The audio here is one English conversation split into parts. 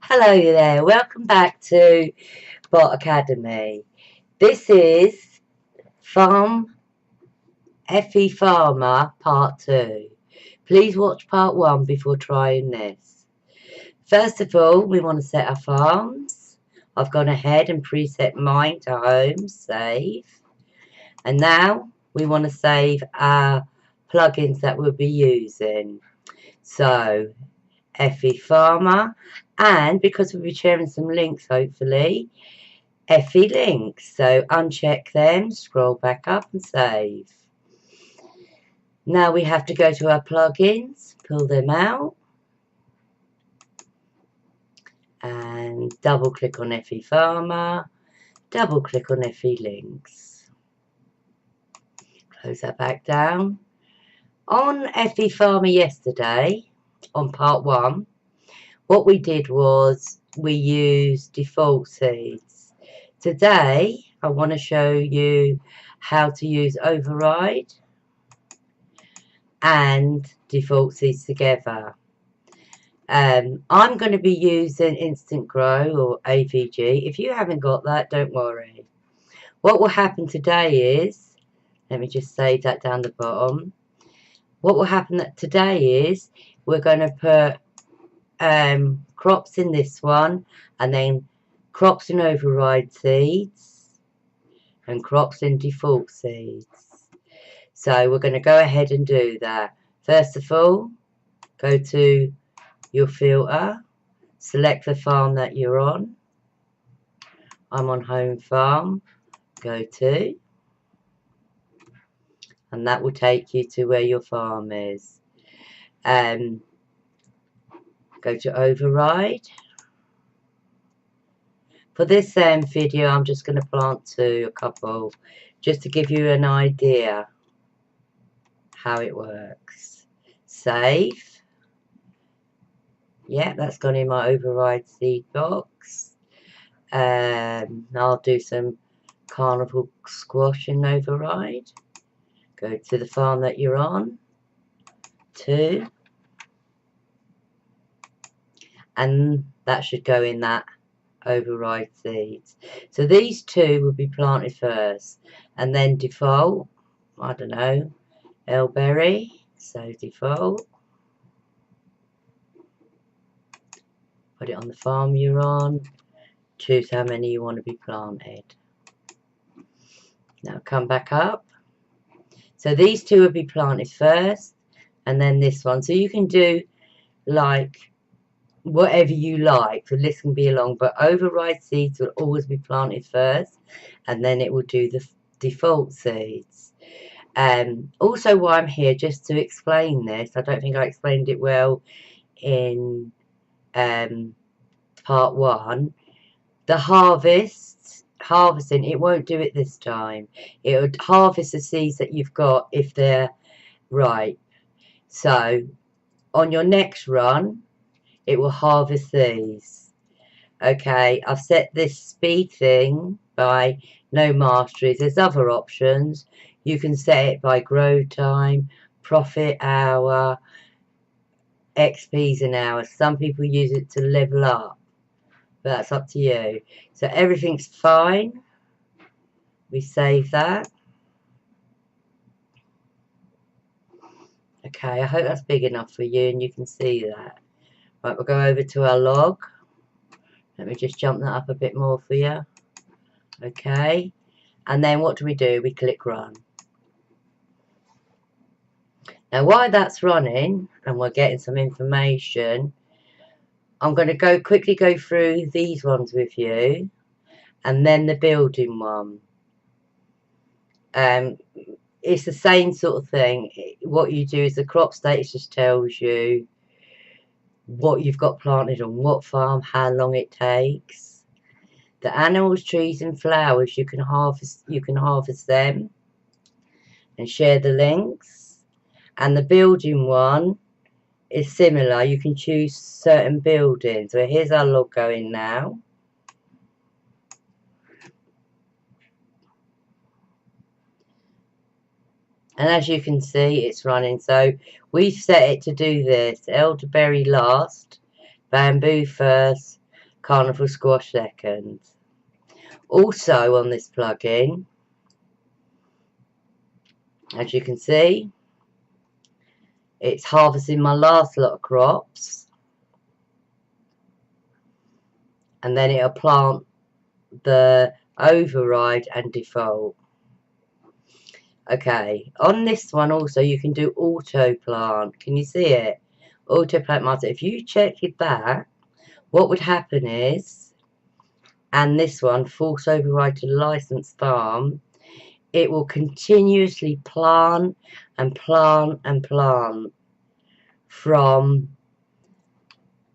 Hello there, welcome back to Bot Academy. This is Farm Effie Farmer Part 2. Please watch Part 1 before trying this. First of all, we want to set our farms. I've gone ahead and preset mine to home, save. And now we want to save our plugins that we'll be using. So, Effie Farmer, and because we'll be sharing some links hopefully, Effie links. So uncheck them, scroll back up and save. Now we have to go to our plugins, pull them out, and double click on Effie Farmer, double click on Effie links. Close that back down. On Effie Farmer yesterday, on part 1, what we did was we used default seeds. Today I want to show you how to use override and default seeds together. I'm going to be using Instant Grow or AVG. If you haven't got that, don't worry. What will happen today is, let me just save that down the bottom. What will happen today is we're going to put crops in this one, and then crops in override seeds and crops in default seeds. So we're going to go ahead and do that. First of all, go to your filter, select the farm that you're on. I'm on home farm, go to, and that will take you to where your farm is. Go to override. For this video, I'm just going to plant a couple, just to give you an idea how it works. Save. Yeah, that's gone in my override seed box. I'll do some carnival squash in override. Go to the farm that you're on. 2. And that should go in that override seeds. So these 2 will be planted first, and then default, I don't know, elberry, so default, put it on the farm you're on, choose how many you want to be planted. Now come back up. So these 2 will be planted first, and then this one. So you can do like whatever you like, so this can be along, but override seeds will always be planted first, and then it will do the default seeds. Also, why I'm here, just to explain this, I don't think I explained it well in part 1. The harvesting, it won't do it this time. It would harvest the seeds that you've got if they're ripe. So on your next run, it will harvest these. Okay, I've set this speed thing by no masteries. There's other options. You can set it by grow time, profit hour, XPs an hour. Some people use it to level up, but that's up to you. So everything's fine. We save that. Okay, I hope that's big enough for you and you can see that. Right, we'll go over to our log. Let me just jump that up a bit more for you. Okay, and then what do? We click run. Now while that's running and we're getting some information, I'm going to quickly go through these ones with you, and then the building one. It's the same sort of thing. What you do is the crop status just tells you what you've got planted on what farm, how long it takes. The animals, trees and flowers, you can harvest them and share the links. And the building one is similar. You can choose certain buildings. So here's our log going now. And as you can see, it's running. So we've set it to do this. Elderberry last, bamboo first, carnival squash second. Also on this plugin, as you can see, it's harvesting my last lot of crops, and then it'll plant the override and default. Okay, on this one also you can do auto plant. Can you see it? Auto plant master. If you checked that, what would happen is, and this one, force override to licensed farm, it will continuously plant and plant and plant from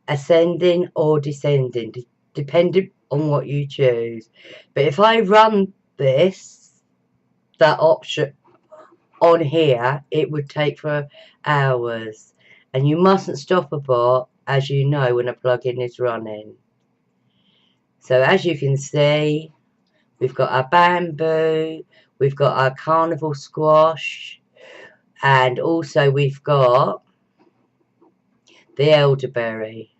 ascending or descending, depending on what you choose. But if I run this, that option on here, it would take for hours. And you mustn't stop a bot, as you know, when a plugin is running. So as you can see, we've got our bamboo, we've got our carnival squash, and also we've got the elderberry.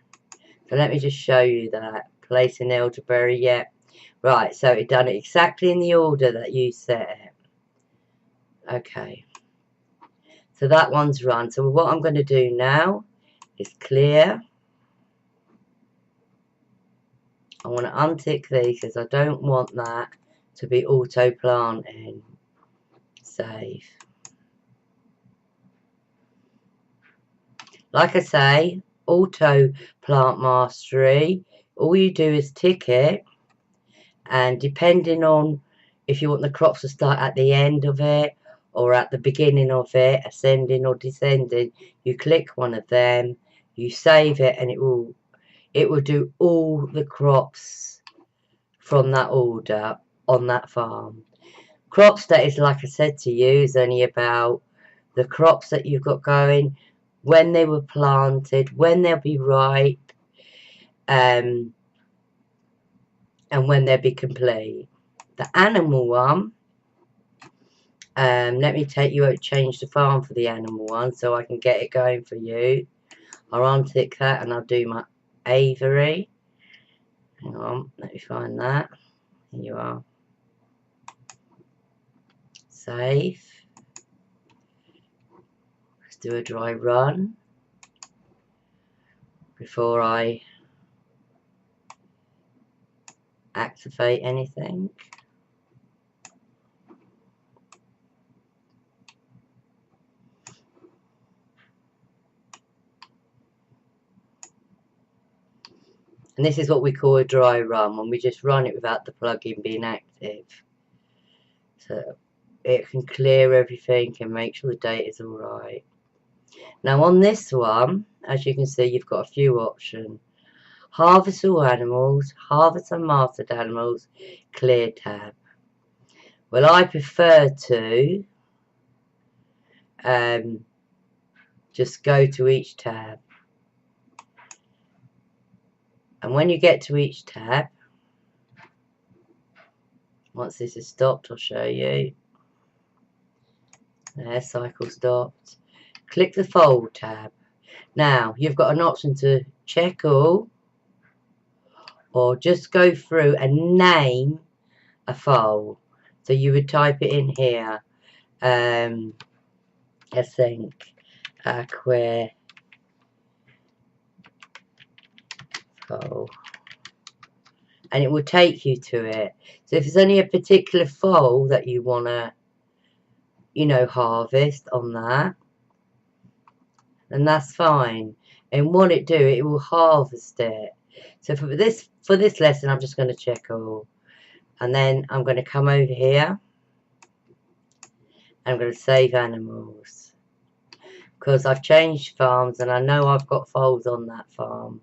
So let me just show you that. Placing elderberry, yeah. Right, so it done it exactly in the order that you set it. Okay. So that one's run. So what I'm going to do now is clear. I want to untick these because I don't want that to be auto planting. Save. Like I say, auto plant mastery, all you do is tick it, and depending on if you want the crops to start at the end of it or at the beginning of it, ascending or descending, you click one of them, you save it, and it will do all the crops from that order on that farm. Crop status, like I said to you, is only about the crops that you've got going, when they were planted, when they'll be ripe, and when they'll be complete. The animal one, let me take you out, change the farm for the animal one so I can get it going for you. I'll untick that and I'll do my aviary. Hang on, let me find that. Here you are. Save. Let's do a dry run before I activate anything. And this is what we call a dry run, when we just run it without the plugin being active. So it can clear everything and make sure the data is alright. Now on this one, as you can see, you've got a few options. Harvest all animals, harvest unmastered animals, clear tab. Well, I prefer to just go to each tab. And when you get to each tab, once this is stopped, I'll show you. There, cycle stopped. Click the fold tab. Now, you've got an option to check all, or just go through and name a fold. So you would type it in here. I think aqua fold, and it will take you to it. So if there's only a particular fold that you want to, you know, harvest on that, then that's fine. And what it do, it will harvest it. So for this lesson, I'm just going to check all, and then I'm going to come over here. I'm going to save animals because I've changed farms and I know I've got folds on that farm.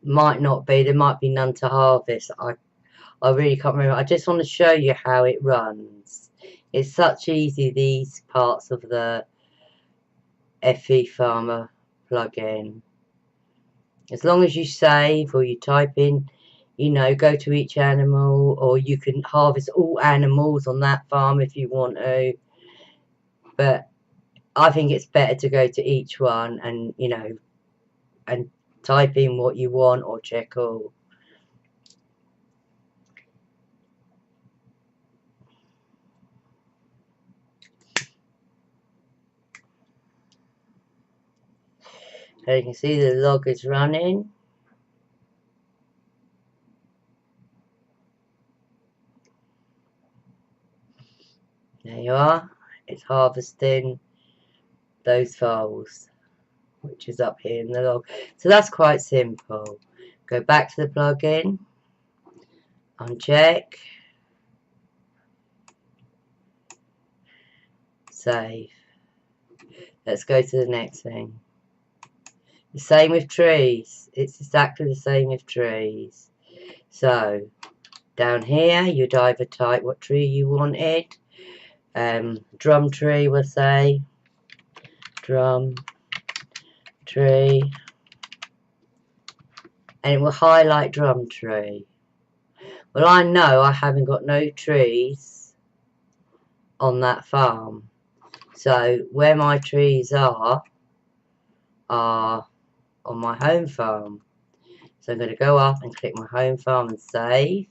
Might not be, there might be none to harvest. I really can't remember. I just want to show you how it runs. It's such easy, these parts of the FE Farmer plugin. As long as you save or you type in, you know, go to each animal, or you can harvest all animals on that farm if you want to. But I think it's better to go to each one and, you know, and type in what you want or check all. So you can see the log is running. There you are. It's harvesting those files, which is up here in the log. So that's quite simple. Go back to the plugin, uncheck, save. Let's go to the next thing. The same with trees. It's exactly the same with trees. So down here you'd either type what tree you wanted. Drum tree, we'll say. Drum tree. And it will highlight drum tree. Well, I know I haven't got no trees on that farm. So where my trees are on my home farm. So I'm going to go up and click my home farm and save.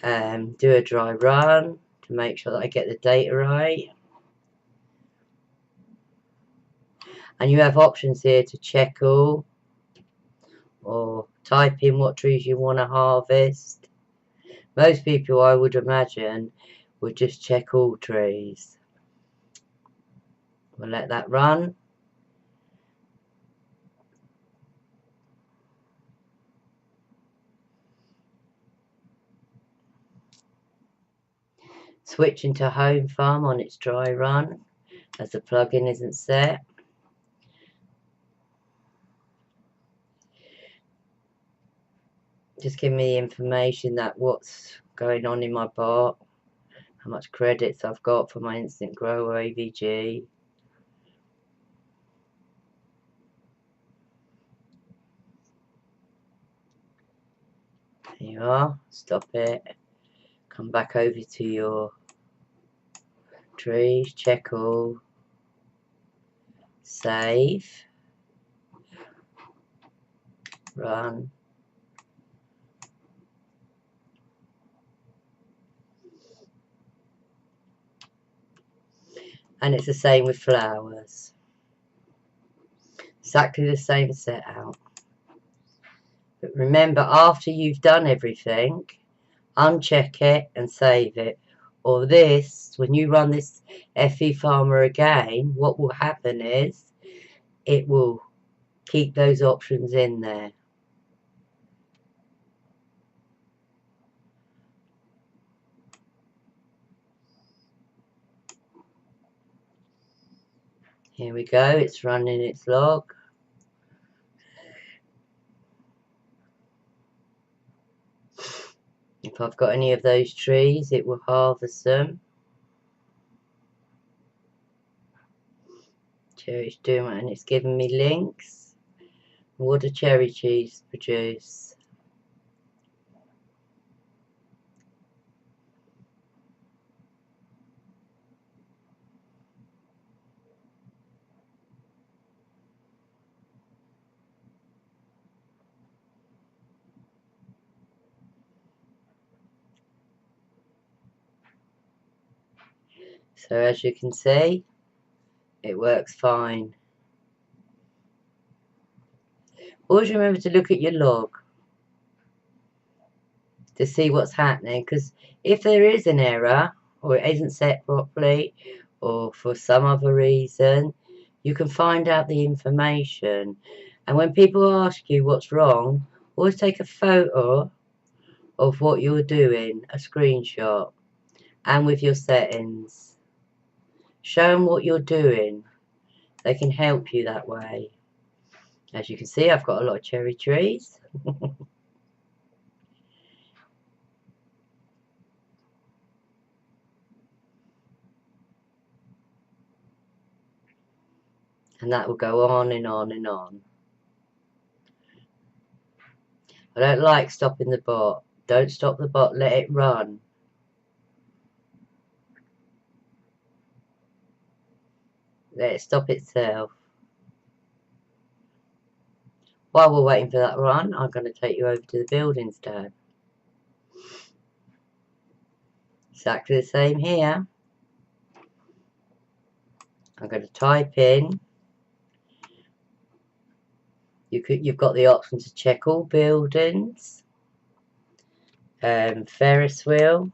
Do a dry run to make sure that I get the data right. And you have options here to check all or type in what trees you want to harvest. Most people, I would imagine, would just check all trees. We'll let that run. Switching to home farm on its dry run as the plugin isn't set. Just give me the information that what's going on in my bot, how much credits I've got for my instant grower AVG. There you are. Stop it. Come back over to your trees, check all, save, run. And it's the same with flowers. Exactly the same setup. But remember, after you've done everything, uncheck it and save it. Or this, when you run this FE Farmer again, what will happen is it will keep those options in there. Here we go, it's running its log. If I've got any of those trees, it will harvest them. Cherry's doing it and it's giving me links. What do cherry trees produce? So as you can see, it works fine. Always remember to look at your log to see what's happening, because if there is an error or it isn't set properly or for some other reason, you can find out the information. And when people ask you what's wrong, always take a photo of what you're doing, a screenshot, and with your settings. Show them what you're doing. They can help you that way. As you can see, I've got a lot of cherry trees. And that will go on and on and on. I don't like stopping the bot. Don't stop the bot, let it run. Let it stop itself. While we're waiting for that run, I'm going to take you over to the buildings tab. Exactly the same here. I'm going to type in. You've got the option to check all buildings. Ferris wheel.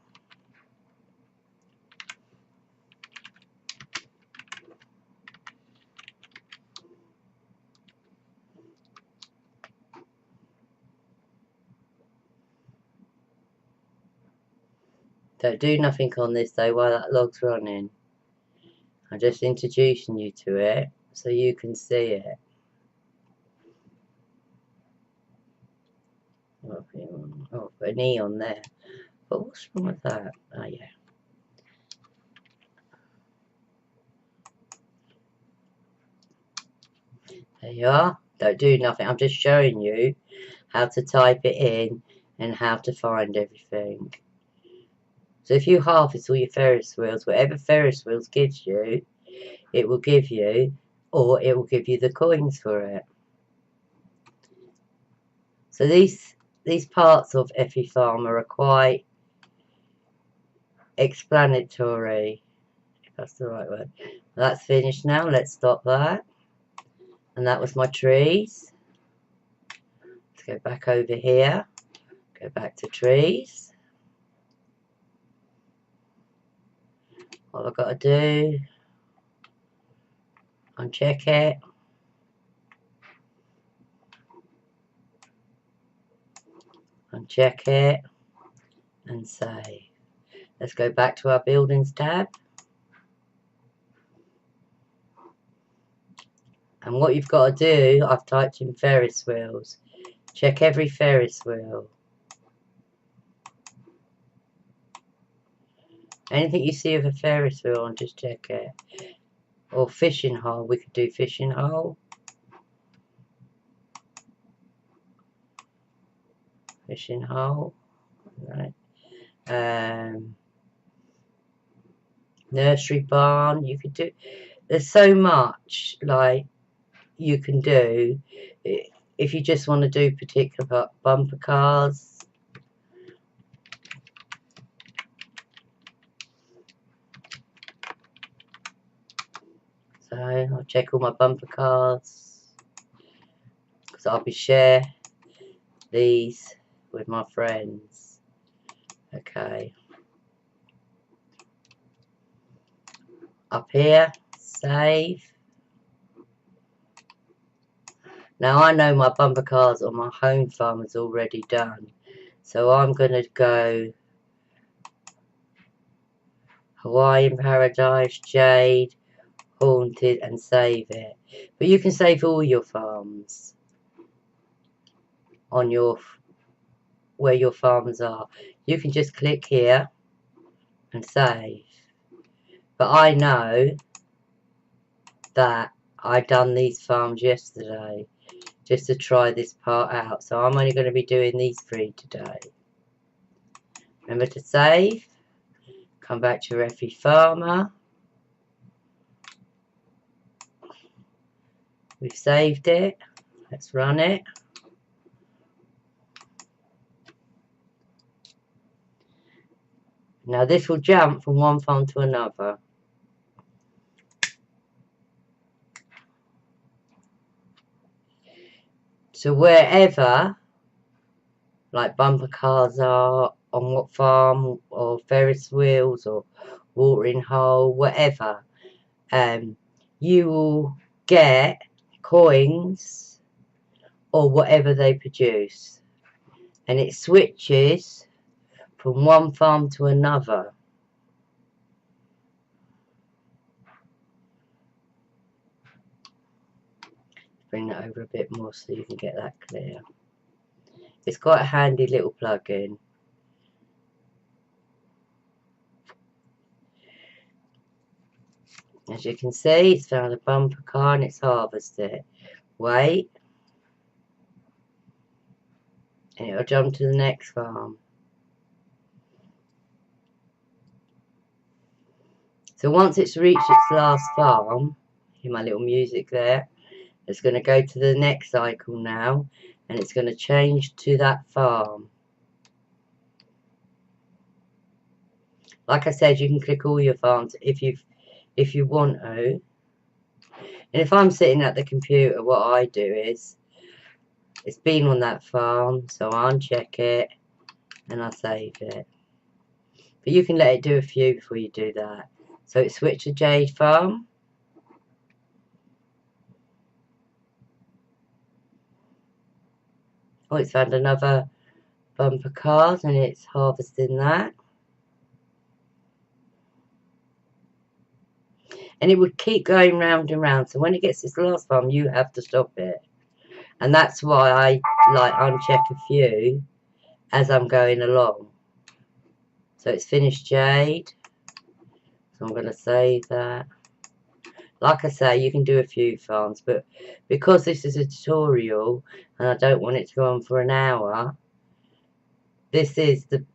Don't do nothing on this though while that log's running. I'm just introducing you to it so you can see it. Oh, put an E on there. But what's wrong with that? Oh yeah. There you are. Don't do nothing. I'm just showing you how to type it in and how to find everything. So if you harvest all your Ferris wheels, whatever Ferris wheels gives you, it will give you, or it will give you the coins for it. So these parts of FE Farmer are quite explanatory, if that's the right word. That's finished now. Let's stop that. And that was my trees. Let's go back over here. Go back to trees. What I've got to do, uncheck it. Uncheck it and save. Let's go back to our buildings tab. And what you've got to do, I've typed in Ferris wheels. Check every Ferris wheel. Anything you see of a Ferris wheel, and just check it. Or fishing hole, we could do fishing hole. Fishing hole. Right. Nursery barn, you could do. There's so much like you can do if you just want to do particular bumper cars. So I'll check all my bumper cars because I'll be share these with my friends. Okay. Up here, save. Now I know my bumper cars on my home farm is already done. So I'm going to go Hawaiian Paradise, Jade, Haunted, and save it. But you can save all your farms on your where your farms are. You can just click here and save. But I know that I done these farms yesterday just to try this part out. So I'm only going to be doing these 3 today. Remember to save. Come back to your FE Farmer. We've saved it. Let's run it. Now this will jump from one farm to another. So wherever, like bumper cars are, on what farm, or Ferris wheels, or watering hole, whatever, you will get coins, or whatever they produce. And it switches from one farm to another. Bring that over a bit more so you can get that clear. It's quite a handy little plug-in. As you can see, it's found a bumper car and it's harvested it. Wait. And it'll jump to the next farm. So once it's reached its last farm, hear my little music there, It's going to go to the next cycle now, and it's going to change to that farm. Like I said, you can click all your farms if you want to. And if I'm sitting at the computer, what I do is, it's been on that farm, so I uncheck it and I save it. But you can let it do a few before you do that. So it switched to J farm. Oh, it's found another bumper card and it's harvesting that. And it would keep going round and round. So when it gets this last farm, you have to stop it. And that's why I like uncheck a few as I'm going along. So it's finished Jade. So I'm going to save that. Like I say, you can do a few farms, but because this is a tutorial and I don't want it to go on for an hour, this is the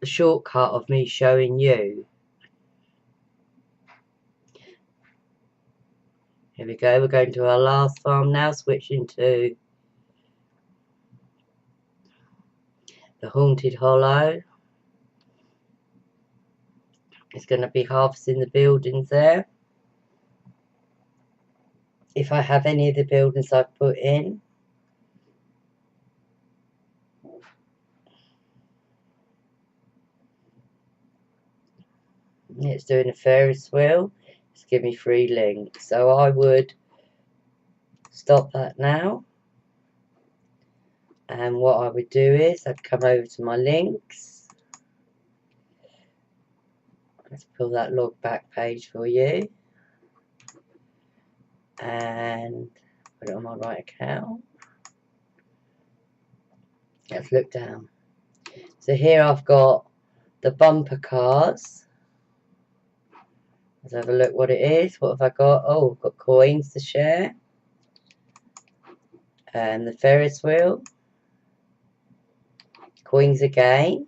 shortcut of me showing you. Here we go, we're going to our last farm now, switching to the Haunted Hollow. It's going to be harvesting the buildings there. If I have any of the buildings I've put in. It's doing a Ferris wheel. It's giving me free links. So I would stop that now. And what I would do is I'd come over to my links. Let's pull that log back page for you. And put it on my right account. Let's look down. So here I've got the bumper cars. Let's have a look what it is. What have I got? Oh, I've got coins to share. And the Ferris wheel. Coins again.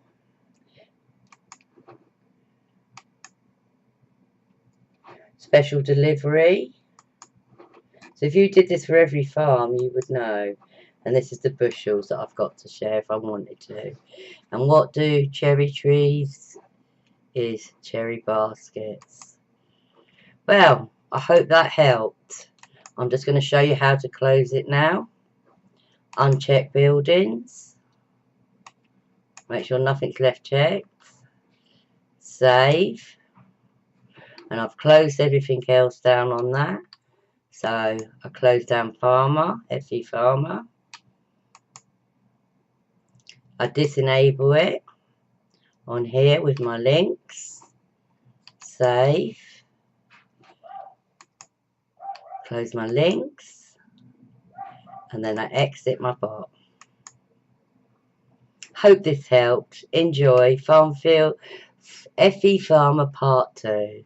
Special delivery. So if you did this for every farm, you would know. And this is the bushels that I've got to share if I wanted to. And what do cherry trees? Is cherry baskets. Well, I hope that helped. I'm just going to show you how to close it now. Uncheck buildings. Make sure nothing's left checked. Save. And I've closed everything else down on that. So I close down Farmer, FE Farmer. I disable it on here with my links. Save. Close my links. And then I exit my bot. Hope this helped. Enjoy Farmfield FE Farmer Part 2.